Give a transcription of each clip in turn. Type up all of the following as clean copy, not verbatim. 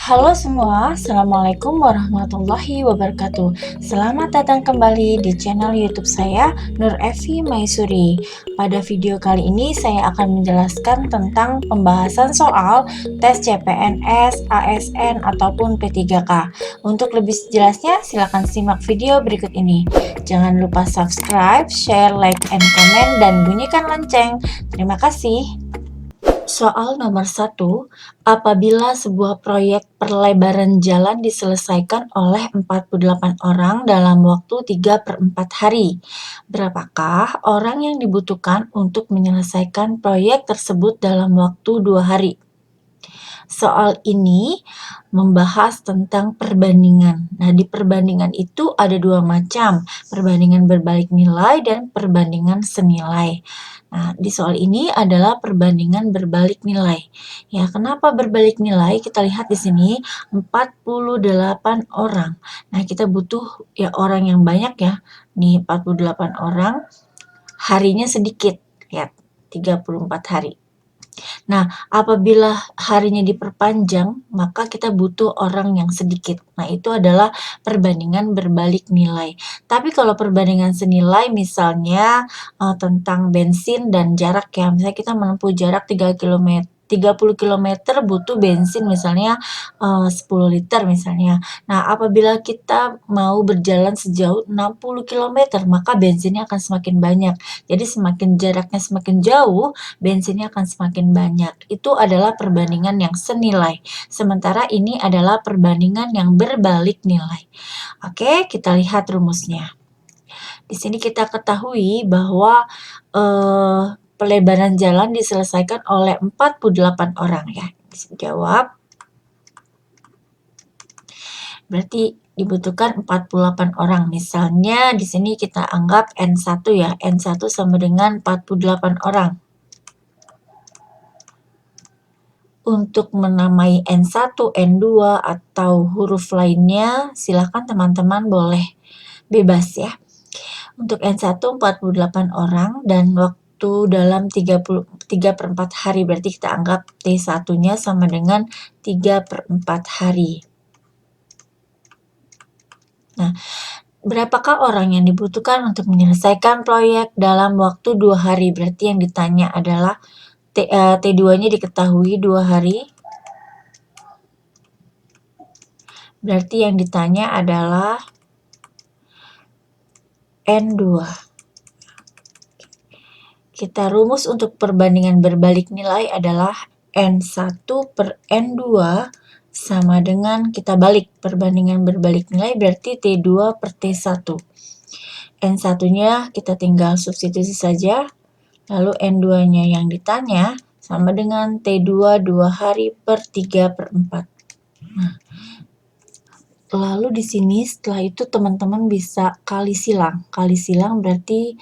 Halo semua, Assalamualaikum warahmatullahi wabarakatuh. Selamat datang kembali di channel YouTube saya, Nur Evi Maisuri. Pada video kali ini saya akan menjelaskan tentang pembahasan soal tes CPNS, ASN, ataupun P3K. Untuk lebih jelasnya, silakan simak video berikut ini. Jangan lupa subscribe, share, like, and comment, dan bunyikan lonceng. Terima kasih. Soal nomor 1, apabila sebuah proyek perlebaran jalan diselesaikan oleh 48 orang dalam waktu 3/4 hari, berapakah orang yang dibutuhkan untuk menyelesaikan proyek tersebut dalam waktu 2 hari? Soal ini membahas tentang perbandingan. Nah, di perbandingan itu ada dua macam, perbandingan berbalik nilai dan perbandingan senilai. Nah, di soal ini adalah perbandingan berbalik nilai. Ya, kenapa berbalik nilai? Kita lihat di sini 48 orang. Nah, kita butuh ya orang yang banyak ya. Nih 48 orang, harinya sedikit. Lihat, 34 hari. Nah, apabila harinya diperpanjang, maka kita butuh orang yang sedikit. Nah, itu adalah perbandingan berbalik nilai. Tapi kalau perbandingan senilai misalnya tentang bensin dan jarak ya, misalnya kita menempuh jarak 30 kilometer butuh bensin misalnya 10 liter misalnya. Nah, apabila kita mau berjalan sejauh 60 kilometer, maka bensinnya akan semakin banyak. Jadi semakin jaraknya semakin jauh, bensinnya akan semakin banyak. Itu adalah perbandingan yang senilai. Sementara ini adalah perbandingan yang berbalik nilai. Oke, kita lihat rumusnya. Di sini kita ketahui bahwa pelebaran jalan diselesaikan oleh 48 orang ya. Bisa jawab. Berarti dibutuhkan 48 orang. Misalnya di sini kita anggap N1 ya. N1 sama dengan 48 orang. Untuk menamai N1, N2, atau huruf lainnya, silakan teman-teman boleh bebas ya. Untuk N1 48 orang dan waktu dalam 3/4 hari, berarti kita anggap T1-nya sama dengan 3/4 hari. Nah, berapakah orang yang dibutuhkan untuk menyelesaikan proyek dalam waktu 2 hari? Berarti yang ditanya adalah T2-nya diketahui 2 hari. Berarti yang ditanya adalah N2. Kita rumus untuk perbandingan berbalik nilai adalah N1 per N2 sama dengan kita balik perbandingan berbalik nilai berarti T2 per T1. N1-nya kita tinggal substitusi saja, lalu N2-nya yang ditanya sama dengan T2 2 hari per 3/4. Nah, lalu di sini setelah itu teman-teman bisa kali silang. Kali silang berarti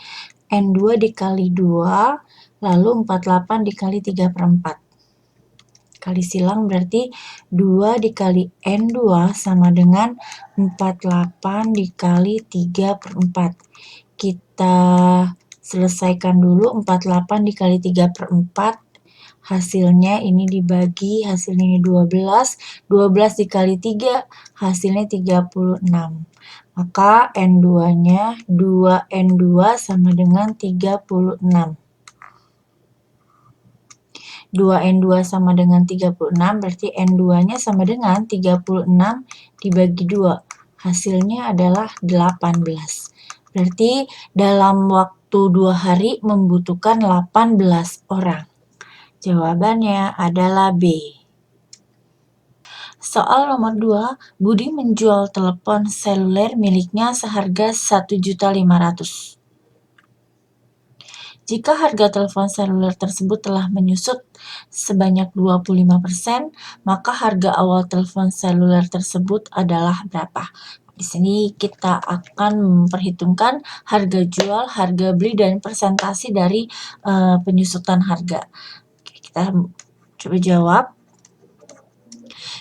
N2 dikali 2, lalu 48 dikali 3/4. Kali silang berarti 2 dikali N2 sama dengan 48 dikali 3/4. Kita selesaikan dulu 48 dikali 3/4. Hasilnya ini dibagi, hasilnya ini 12. 12 dikali 3, hasilnya 36. Maka N2-nya 2N2 sama dengan 36. 2N2 sama dengan 36, berarti N2-nya sama dengan 36 dibagi 2. Hasilnya adalah 18. Berarti dalam waktu 2 hari membutuhkan 18 orang. Jawabannya adalah B. Soal nomor 2, Budi menjual telepon seluler miliknya seharga 1.500.000. Jika harga telepon seluler tersebut telah menyusut sebanyak 25%, maka harga awal telepon seluler tersebut adalah berapa? Di sini kita akan memperhitungkan harga jual, harga beli, dan persentase dari penyusutan harga. Kita coba jawab.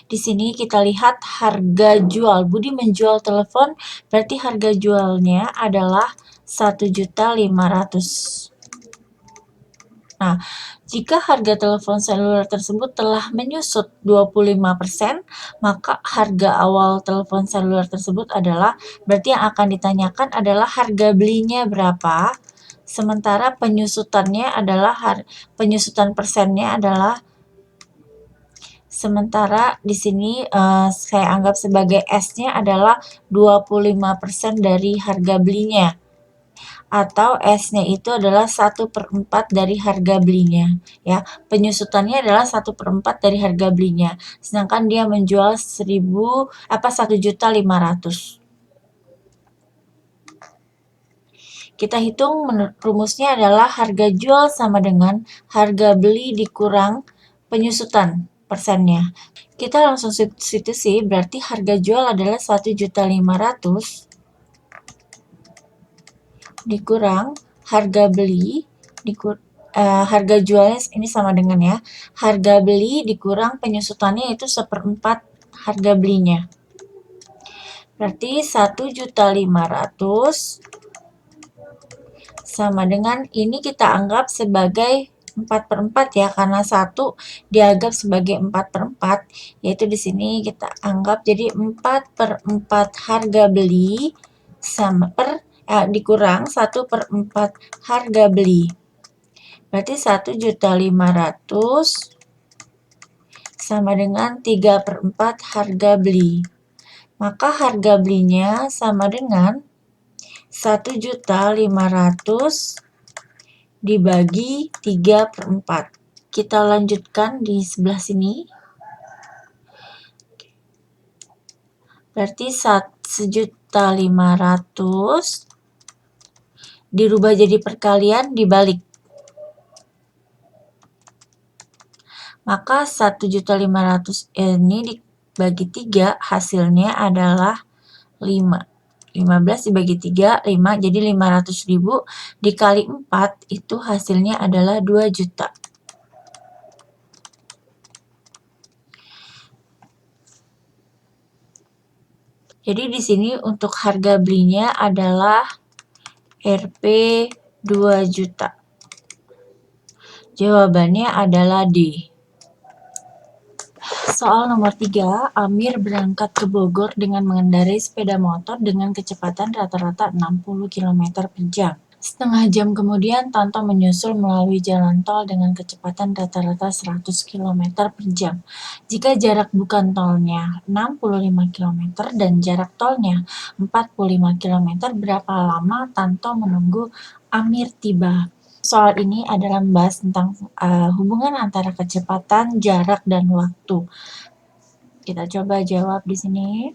Di sini kita lihat harga jual. Budi menjual telepon, berarti harga jualnya adalah 1.500.000. Nah, jika harga telepon seluler tersebut telah menyusut 25%, maka harga awal telepon seluler tersebut adalah, berarti yang akan ditanyakan adalah harga belinya berapa, sementara penyusutan persennya adalah, sementara di sini saya anggap sebagai S-nya adalah 25% dari harga belinya, atau S-nya itu adalah 1/4 dari harga belinya, ya. Penyusutannya adalah 1/4 dari harga belinya, sedangkan dia menjual 1.500.000. Kita hitung rumusnya adalah harga jual sama dengan harga beli dikurang penyusutan persennya. Kita langsung substitusi, berarti harga jual adalah 1.500.000 dikurang harga beli harga jualnya ini sama dengan, ya, harga beli dikurang penyusutannya itu 1/4 harga belinya. Berarti 1.500.000 sama dengan, ini kita anggap sebagai 4/4 ya, karena 1 dianggap sebagai 4/4, yaitu di sini kita anggap jadi 4/4 harga beli sama dikurang 1/4 harga beli. Berarti 1.500.000 sama dengan 3/4 harga beli. Maka harga belinya sama dengan 1.500.000 dibagi 3/4. Kita lanjutkan di sebelah sini. Berarti 1.500.000 dirubah jadi perkalian dibalik. Maka 1.500.000 ini dibagi 3, hasilnya adalah 5. 15 dibagi 3, 5, jadi 500.000 dikali 4, itu hasilnya adalah 2 juta. Jadi di sini untuk harga belinya adalah Rp 2 juta. Jawabannya adalah D. Soal nomor 3, Amir berangkat ke Bogor dengan mengendarai sepeda motor dengan kecepatan rata-rata 60 km per jam. Setengah jam kemudian, Tanto menyusul melalui jalan tol dengan kecepatan rata-rata 100 km per jam. Jika jarak bukan tolnya 65 km dan jarak tolnya 45 km, berapa lama Tanto menunggu Amir tiba? Soal ini adalah membahas tentang hubungan antara kecepatan, jarak, dan waktu. Kita coba jawab di sini.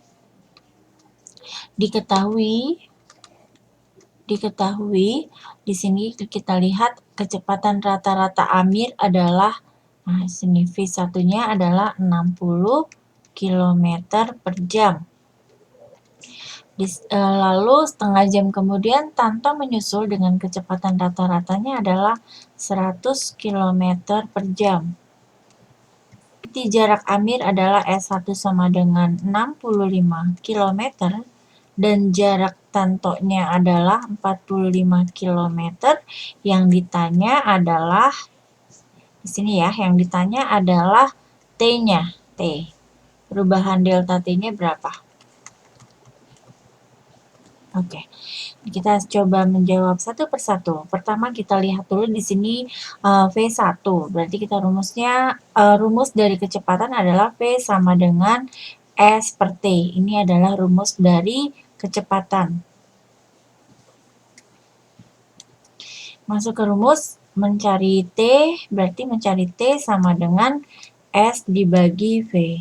Diketahui di sini kita lihat kecepatan rata-rata Amir adalah, nah sini V1-nya adalah 60 km per jam. Lalu setengah jam kemudian Tanto menyusul dengan kecepatan rata-ratanya adalah 100 km per jam. Berarti jarak Amir adalah S1 sama dengan 65 km dan jarak Tantonya adalah 45 km. Yang ditanya adalah di sini ya, yang ditanya adalah T-nya, T. Perubahan delta T-nya berapa? Oke, kita coba menjawab satu persatu. Pertama kita lihat dulu di sini V1. Berarti kita rumus dari kecepatan adalah V sama dengan S per T. Ini adalah rumus dari kecepatan. Masuk ke rumus, mencari T, berarti mencari T sama dengan S dibagi V.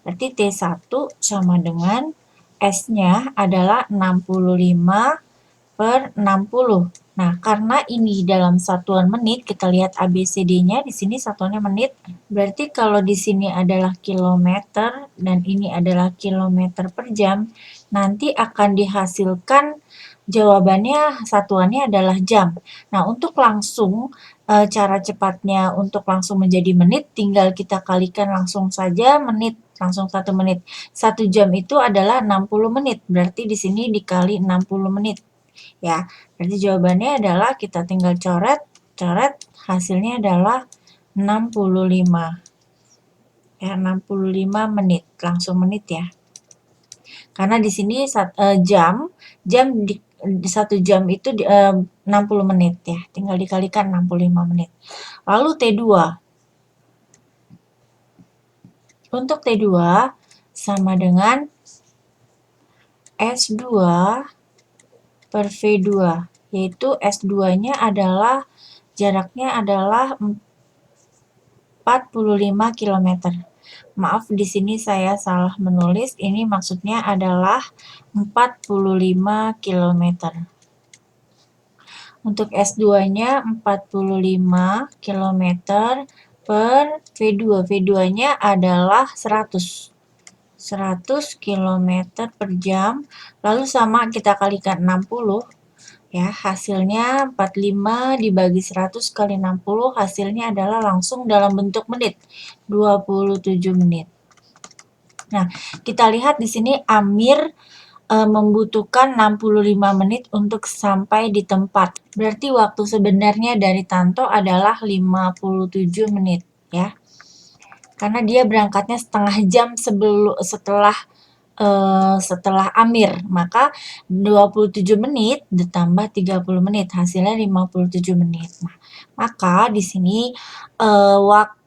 Berarti T1 sama dengan S-nya adalah 65 per 60. Nah, karena ini dalam satuan menit, kita lihat ABCD-nya di sini satuannya menit. Berarti kalau di sini adalah kilometer dan ini adalah kilometer per jam, nanti akan dihasilkan jawabannya satuannya adalah jam. Nah, untuk langsung cara cepatnya untuk langsung menjadi menit, tinggal kita kalikan langsung saja menit, langsung 1 menit. 1 jam itu adalah 60 menit, berarti di sini dikali 60 menit. Ya, berarti jawabannya adalah kita tinggal coret coret, hasilnya adalah 65. Ya, 65 menit, langsung menit ya. Karena di sini jam di 1 jam itu 60 menit ya, tinggal dikalikan 65 menit. Lalu T2. Untuk T2 sama dengan S2 per V2, yaitu S2-nya adalah jaraknya adalah 45 km. Maaf, di sini saya salah menulis. Ini maksudnya adalah 45 km. Untuk S2-nya 45 km per V2. V2-nya adalah 100 km per jam. Lalu sama kita kalikan 60. Ya, hasilnya 45 dibagi 100 kali 60, hasilnya adalah langsung dalam bentuk menit, 27 menit. Nah, kita lihat di sini Amir membutuhkan 65 menit untuk sampai di tempat. Berarti waktu sebenarnya dari Tanto adalah 57 menit ya. Karena dia berangkatnya setengah jam setelah Amir, maka 27 menit ditambah 30 menit, hasilnya 57 menit. Nah, maka di sini waktu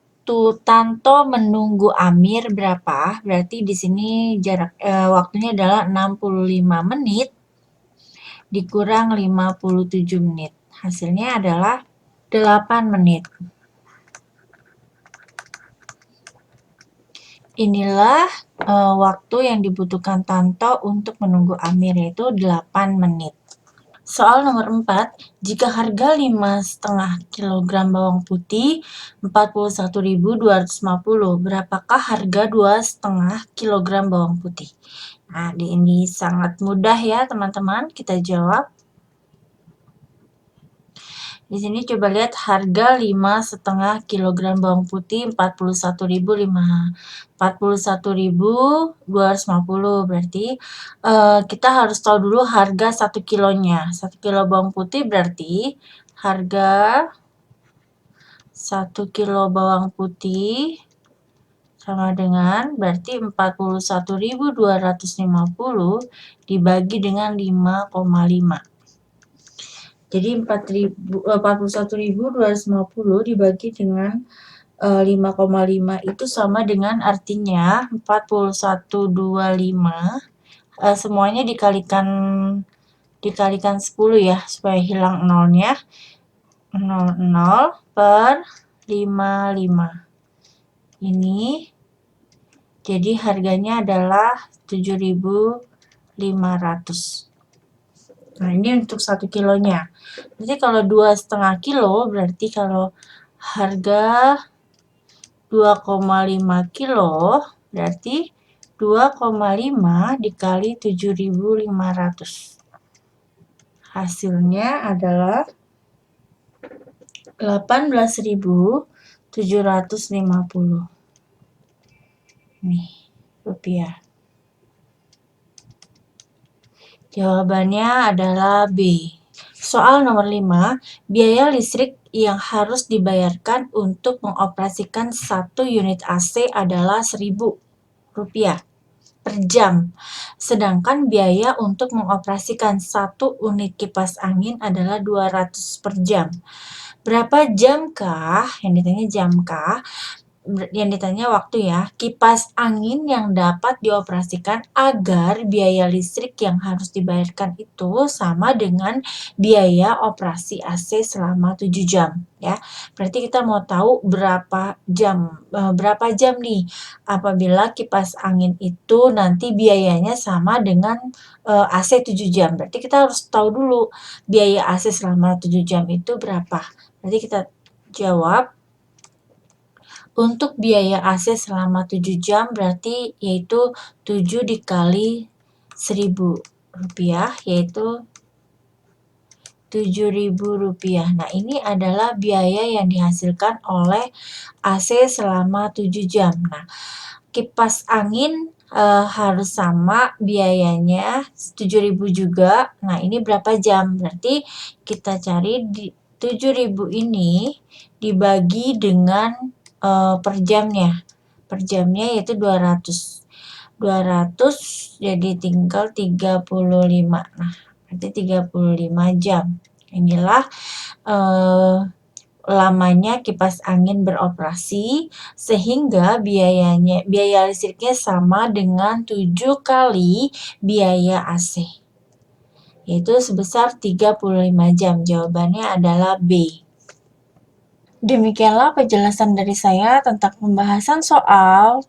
Tanto menunggu Amir berapa? Berarti di sini waktunya adalah 65 menit dikurang 57 menit. Hasilnya adalah 8 menit. Inilah waktu yang dibutuhkan Tanto untuk menunggu Amir, yaitu 8 menit. Soal nomor 4, jika harga 5,5 kg bawang putih 41.250, berapakah harga 2,5 kg bawang putih? Nah, ini sangat mudah ya teman-teman, kita jawab. Di sini coba lihat harga 5,5 kg bawang putih 41.250, berarti kita harus tahu dulu harga 1 kilonya. 1 kilo bawang putih berarti harga 1 kilo bawang putih sama dengan berarti 41.250 dibagi dengan 5,5. Jadi 41.250 dibagi dengan 5,5 itu sama dengan artinya 4125, semuanya dikalikan 10 ya supaya hilang nolnya. 00 per 55. Ini jadi harganya adalah 7.500. Nah, ini untuk 1 kilonya. Jadi kalau 2,5 kilo, berarti kalau harga 2,5 kilo, berarti 2,5 dikali 7.500. Hasilnya adalah 18.750. Nih, rupiah. Jawabannya adalah B. Soal nomor 5, biaya listrik yang harus dibayarkan untuk mengoperasikan 1 unit AC adalah Rp1.000 per jam. Sedangkan biaya untuk mengoperasikan 1 unit kipas angin adalah 200 per jam. Berapa jamkah, yang ditanya jamkah, yang ditanya waktu ya, kipas angin yang dapat dioperasikan agar biaya listrik yang harus dibayarkan itu sama dengan biaya operasi AC selama 7 jam ya. Berarti kita mau tahu berapa jam nih apabila kipas angin itu nanti biayanya sama dengan AC 7 jam. Berarti kita harus tahu dulu biaya AC selama 7 jam itu berapa. Berarti kita jawab untuk biaya AC selama 7 jam berarti yaitu 7 dikali Rp1.000, yaitu Rp7.000. Nah, ini adalah biaya yang dihasilkan oleh AC selama 7 jam. Nah, kipas angin harus sama biayanya 7.000 juga. Nah, ini berapa jam? Berarti kita cari 7.000 ini dibagi dengan per jamnya. Per jamnya yaitu 200. 200 jadi tinggal 35. Nah, berarti 35 jam. Inilah lamanya kipas angin beroperasi sehingga biaya listriknya sama dengan 7 kali biaya AC, yaitu sebesar 35 jam. Jawabannya adalah B. Demikianlah penjelasan dari saya tentang pembahasan soal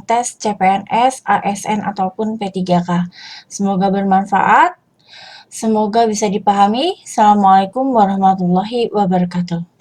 tes CPNS, ASN, ataupun P3K. Semoga bermanfaat, semoga bisa dipahami. Assalamualaikum warahmatullahi wabarakatuh.